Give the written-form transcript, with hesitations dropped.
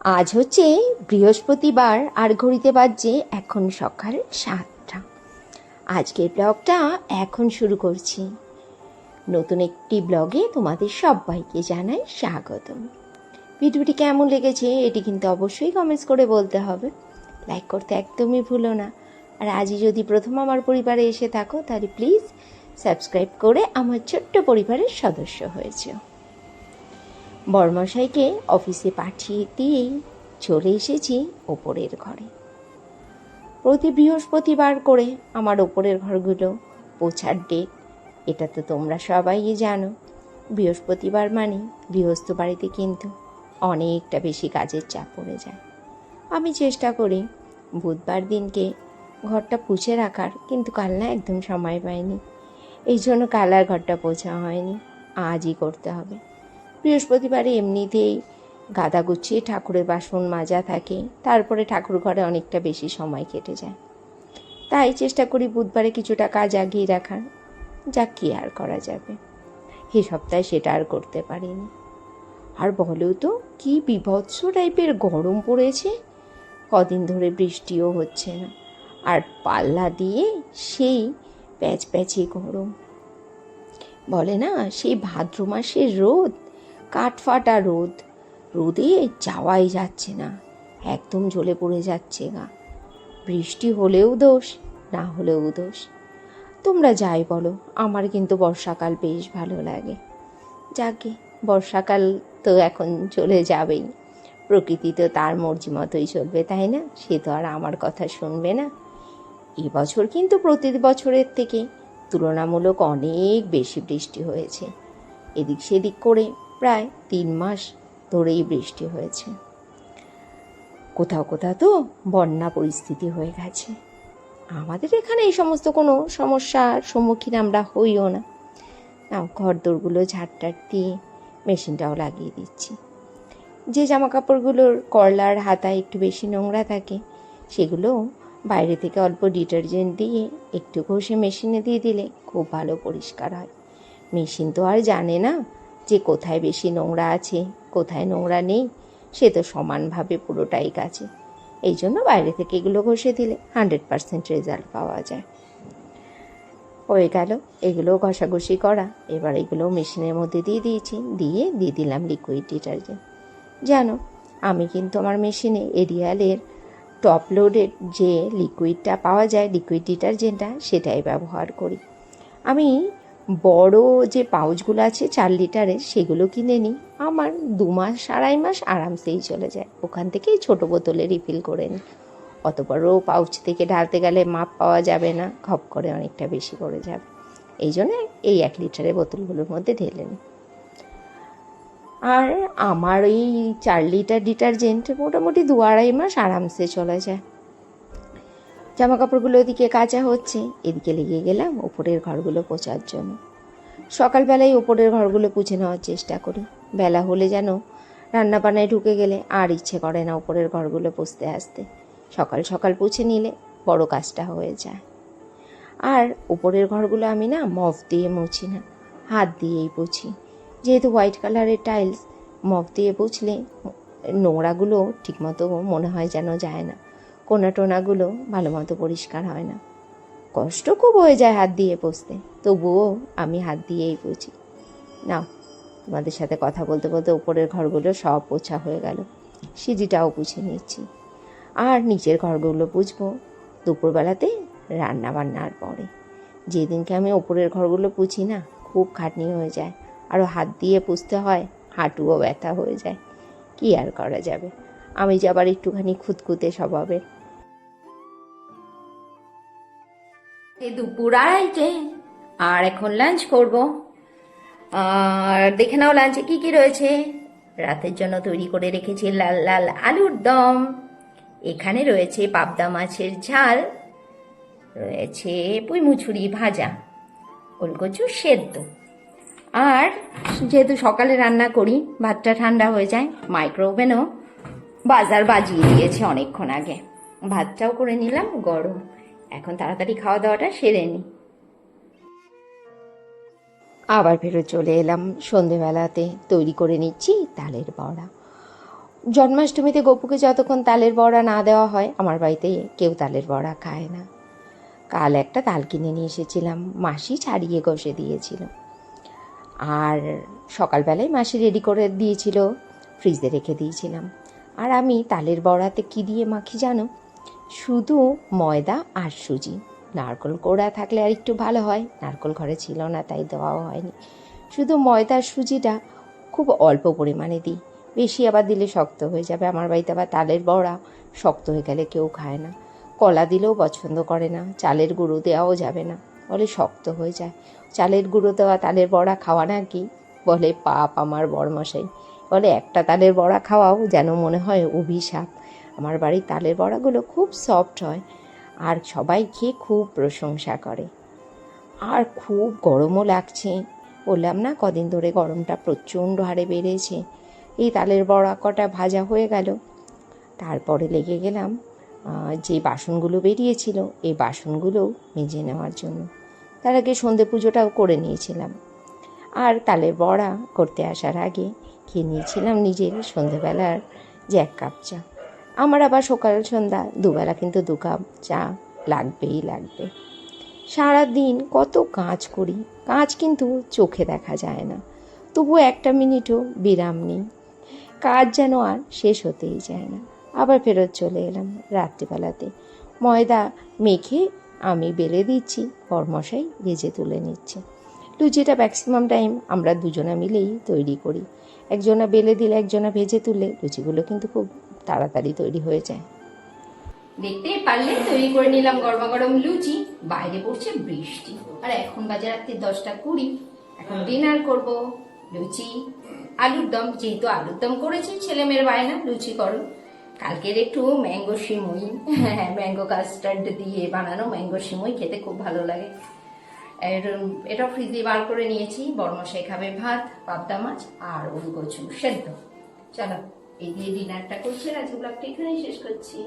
আজ হচ্ছে বৃহস্পতিবার আর ঘড়িতে বাজছে এখন সকাল 7টা। আজকের ব্লগটা এখন শুরু করছি। নতুন একটি ব্লগে তোমাদের সবাইকে জানাই স্বাগতম। ভিডিওটি কেমন লেগেছে এটি কিন্তু অবশ্যই কমেন্টস করে বলতে হবে। লাইক করতে একদমই ভুলো না। আর আজই যদি প্রথম আমার পরিবারে এসে থাকো তাহলে প্লিজ সাবস্ক্রাইব করে আমার ছোট্ট পরিবারের সদস্য হয়েছে। বড়মশাইকে অফিসে পাঠিয়ে দিয়েই চলে এসেছি ওপরের ঘরে। প্রতি বৃহস্পতিবার করে আমার ওপরের ঘরগুলো পোছার ডেট, এটা তো তোমরা সবাই জানো। বৃহস্পতিবার মানে গৃহস্থ বাড়িতে কিন্তু অনেকটা বেশি কাজের চাপ পড়ে যায়। আমি চেষ্টা করি বুধবার দিনকে ঘরটা পুছে রাখার, কিন্তু কাল না একদম সময় পাইনি, এই জন্য কাল আর ঘরটা পোছা হয়নি। আজই করতে হবে। বৃহস্পতিবারে এমনিতেই গাদা গুছিয়ে ঠাকুরের বাসন মাজা থাকে, তারপরে ঠাকুর ঘরে অনেকটা বেশি সময় কেটে যায়। তাই চেষ্টা করি বুধবারে কিছুটা কাজ আগিয়ে রাখার। যা কি আর করা যাবে, এই সপ্তাহে সেটা আর করতে পারিনি। আর বলো তো কি বিভৎস টাইপের গরম পড়েছে, কদিন ধরে বৃষ্টিও হচ্ছে না, আর পাল্লা দিয়ে সেই প্যাচপ্যাচে গরম। বলে না সেই ভাদ্র মাসের রোদ, কাঠফাটা রোদ, রোদে যাওয়াই যাচ্ছে না, একদম জ্বলে পড়ে যাচ্ছে গা। বৃষ্টি হলেও দোষ, না হলেও দোষ। তোমরা যাই বলো, আমার কিন্তু বর্ষাকাল বেশ ভালো লাগে। যাকে বর্ষাকাল তো এখন চলে যাবেই, প্রকৃতি তো তার মর্জি মতোই চলবে, তাই না? সে তো আর আমার কথা শুনবে না। এবছর কিন্তু প্রতি বছরের থেকে তুলনামূলক অনেক বেশি বৃষ্টি হয়েছে। এদিক সেদিক করে প্রায় 3 মাস ধরেই বৃষ্টি হয়েছে। কোথাও কোথাও তো বন্যা পরিস্থিতি হয়ে গেছে। আমাদের এখানে এই সমস্ত কোনো সমস্যার সম্মুখীন আমরা হইও না। ঘর দোরগুলো ঝাড়টার দিয়ে মেশিনটাও লাগিয়ে দিচ্ছি। যে জামা কাপড়গুলোর কর্লার হাতায় একটু বেশি নোংরা থাকে, সেগুলো বাইরে থেকে অল্প ডিটারজেন্ট দিয়ে একটু ঘষে মেশিনে দিয়ে দিলে খুব ভালো পরিষ্কার হয়। মেশিন তো আর জানে না যে কোথায় বেশি নোংরা আছে কোথায় নোংরা নেই, সে তো সমানভাবে পুরোটাই কাছে। এই জন্য বাইরে থেকে এগুলো ঘষে দিলে 100% রেজাল্ট পাওয়া যায়। হয়ে গেল এগুলো ঘষাঘষি করা। এবার এগুলো মেশিনের মধ্যে দিয়ে দিয়েছি, দিয়ে দিলাম লিকুইড ডিটারজেন্ট। জানো, আমি কিন্তু আমার মেশিনে এরিয়ালের টপ লোডের যে লিকুইডটা পাওয়া যায়, লিকুইড ডিটারজেন্টটা, সেটাই ব্যবহার করি। আমি বড় যে পাউচগুলো আছে 4 লিটারের, সেগুলো কিনে নিই। আমার 2 মাস 2.5 মাস আরামসেই চলে যায়। ওখান থেকেই ছোটো বোতলে রিফিল করে নিই। অত বড় পাউচ থেকে ঢালতে গেলে মাপ পাওয়া যাবে না, খপ করে অনেকটা বেশি পড়ে যাবে। এই জন্য এই 1 লিটারের বোতলগুলোর মধ্যে ঢেলে নিই। আর আমার এই 4 লিটার ডিটারজেন্ট মোটামুটি 2-2.5 মাস আরামসে চলে যায়। জামা কাপড়গুলো ওদিকে কাচা হচ্ছে, এদিকে লেগে গেলাম ওপরের ঘরগুলো পোছার জন্য। সকালবেলায় ওপরের ঘরগুলো পুছে নেওয়ার চেষ্টা করি। বেলা হলে যেন রান্নাবান্নায় ঢুকে গেলে আর ইচ্ছে করে না ওপরের ঘরগুলো পুছতে আসতে। সকাল সকাল পুছে নিলে বড় কাজটা হয়ে যায়। আর ওপরের ঘরগুলো আমি না মপ দিয়ে মুছি না, হাত দিয়েই পুছি। যেহেতু হোয়াইট কালারের টাইলস, মপ দিয়ে পুছলে নোংরাগুলো ঠিকমতো মনে হয় যেন যায় না, কোনা টোনাগুলো ভালো মতো পরিষ্কার হয় না। কষ্ট খুব হয়ে যায় হাত দিয়ে পুছতে, তবুও আমি হাত দিয়েই পুছি। নাও, তোমাদের সাথে কথা বলতে বলতে উপরের ঘরগুলো সব পোছা হয়ে গেল। সিঁড়িটাও পুছে নিচ্ছি। আর নিচের ঘরগুলো পুছবো দুপুরবেলাতে রান্না বান্নার পরে। যেদিনকে আমি ওপরের ঘরগুলো পুছি না, খুব খাটনি হয়ে যায়, আরও হাত দিয়ে পুছতে হয়, হাঁটুও ব্যথা হয়ে যায়। কি আর করা যাবে, আমি যে আবার একটুখানি খুঁতখুঁতে স্বভাবের। দুপুর 2:30 আর এখন লাঞ্চ করব। আর দেখে নাও লাঞ্চে কি কি রয়েছে। রাতের জন্য তৈরি করে রেখেছি লাল লাল আলুর দম, এখানে রয়েছে পাবদা মাছের ঝাল, রয়েছে পুঁই মুছুরি ভাজা, ওলকচু সেদ্ধ। আর যেহেতু সকালে রান্না করি, ভাতটা ঠান্ডা হয়ে যায়, মাইক্রো ওভেনও বাজার বাজিয়ে দিয়েছে অনেকক্ষণ আগে। ভাতটাও করে নিলাম গরম। এখন তাড়াতাড়ি খাওয়া দাওয়াটা সেরে নিই। আবার ফেরত চলে এলাম সন্ধেবেলাতে। তৈরি করে নিচ্ছি তালের বড়া। জন্মাষ্টমীতে গপুকে যতক্ষণ তালের বড়া না দেওয়া হয় আমার বাড়িতে কেউ তালের বড়া খায় না। কাল একটা তাল কিনে নিয়ে এসেছিলাম, মাসি ছাড়িয়ে ঘষে দিয়েছিল। আর সকালবেলায় মাসি রেডি করে দিয়েছিল, ফ্রিজে রেখে দিয়েছিলাম। আর আমি তালের বড়াতে কি দিয়ে মাখি জানো? শুধু ময়দা আর সুজি। নারকেল কোড়া থাকলে আর একটু ভালো হয়, নারকেল ঘরে ছিল না তাই দেওয়াও হয়নি। শুধু ময়দা আর সুজিটা খুব অল্প পরিমাণে দিই, বেশি আবার দিলে শক্ত হয়ে যাবে। আমার বাড়িতে আবার তালের বড়া শক্ত হয়ে গেলে কেউ খায় না, কলা দিলেও পছন্দ করে না, চালের গুঁড়ো দেওয়াও যাবে না, বলে শক্ত হয়ে যায়। চালের গুঁড়ো দেওয়া তালের বড়া খাওয়া নাকি বলে পাপ আমার বড়মশাই, বলে একটা তালের বড়া খাওয়াও যেন মনে হয় অভিশাপ। আমার বাড়ির তালের বড়াগুলো খুব সফট হয় আর সবাই খেয়ে খুব প্রশংসা করে। আর খুব গরমও লাগছে, বললাম না কদিন ধরে গরমটা প্রচণ্ড হারে বেড়েছে। এই তালের বড়া কটা ভাজা হয়ে গেল, তারপরে লেগে গেলাম যে বাসনগুলো বেরিয়েছিল এই বাসনগুলোও মেজে নেওয়ার জন্য। তার আগে সন্ধে পুজোটাও করে নিয়েছিলাম। আর তালের বড়া করতে আসার আগে খেয়ে নিয়েছিলাম নিজের সন্ধেবেলার যে 1 কাপ চা। আমার আবার সকাল সন্ধ্যা দুবেলা কিন্তু 2 কাপ চা লাগবেই লাগবে। সারাদিন কত কাজ করি, কাজ কিন্তু চোখে দেখা যায় না, তবু একটা মিনিটও বিরাম নেই। কাজ যেন আর শেষ হতেই যায় না। আবার ফেরত চলে এলাম রাত্রিবেলাতে। ময়দা মেখে আমি বেলে দিচ্ছি, বরমশাই ভেজে তুলে নিচ্ছে। লুচিটা ম্যাক্সিমাম টাইম আমরা দুজনা মিলেই তৈরি করি। একজনা বেলে দিলে একজনা ভেজে তুললে লুচিগুলো কিন্তু খুব তাড়াতাড়ি তৈরি হয়ে যায়। দেখতে পারলে তৈরি করে নিলাম গরমা গরম লুচি। বাইরে পড়ছে বৃষ্টি আর এখন বাজে রাত্রি 10টা 20। এখন ডিনার করব। লুচি আলুর দম, যেহেতু আলুর দম করেছি, ছেলে মেয়ের বায়না লুচি করো। কালকের একটু ম্যাঙ্গো সিমুই, ম্যাঙ্গো কাস্টার্ড দিয়ে বানানো ম্যাঙ্গো সিমুই খেতে খুব ভালো লাগে। এটা ফ্রিজে বার করে নিয়েছি। বড়মশাই খাবে ভাত, পাবদা মাছ আর ওল কচু সেদ্ধ। চলো এই দিয়ে ডিনারটা করছি, আজকে ব্লগটা এখানেই শেষ করছি।